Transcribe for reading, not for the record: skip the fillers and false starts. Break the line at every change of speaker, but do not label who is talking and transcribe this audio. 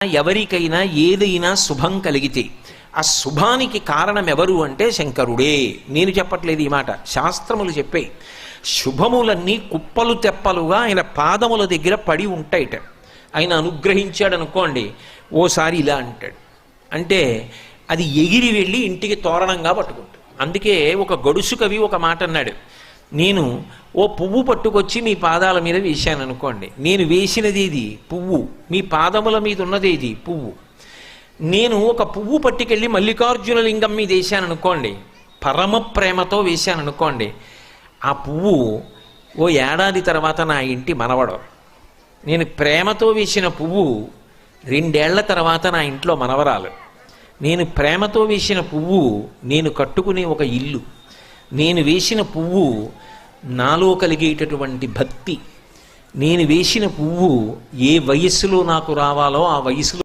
ఎవరికైనా ఏదైనా శుభం కలిగితే ఆ శుభానికి కారణం ఎవరు అంటే శంకరుడే. నేను చెప్పట్లేదు ఈ మాట, శాస్త్రములు చెప్పాయి. శుభములన్నీ కుప్పలు తెప్పలుగా ఆయన పాదముల దగ్గర పడి ఉంటాయిట. ఆయన అనుగ్రహించాడు అనుకోండి, ఓసారి ఇలా అంటాడు అంటే అది ఎగిరి వెళ్ళి ఇంటికి తోరణంగా పట్టుకుంటాడు. అందుకే ఒక గడుసు కవి ఒక మాట అన్నాడు, నేను ఓ పువ్వు పట్టుకొచ్చి మీ పాదాల మీద వేశాను అనుకోండి, నేను వేసినది ఇది పువ్వు, మీ పాదముల మీద ఉన్నది ఇది పువ్వు. నేను ఒక పువ్వు పట్టుకెళ్ళి మల్లికార్జున లింగం మీద వేశాను అనుకోండి, పరమ ప్రేమతో వేశాను అనుకోండి, ఆ పువ్వు ఓ ఏడాది తర్వాత నా ఇంటి మనవడు. నేను ప్రేమతో వేసిన పువ్వు 2 ఏళ్ల తర్వాత నా ఇంట్లో మనవరాలు. నేను ప్రేమతో వేసిన పువ్వు నేను కట్టుకునే ఒక ఇల్లు. నేను వేసిన పువ్వు నాలో కలిగేటటువంటి భక్తి. నేను వేసిన పువ్వు ఏ వయస్సులో నాకు రావాలో ఆ వయసులో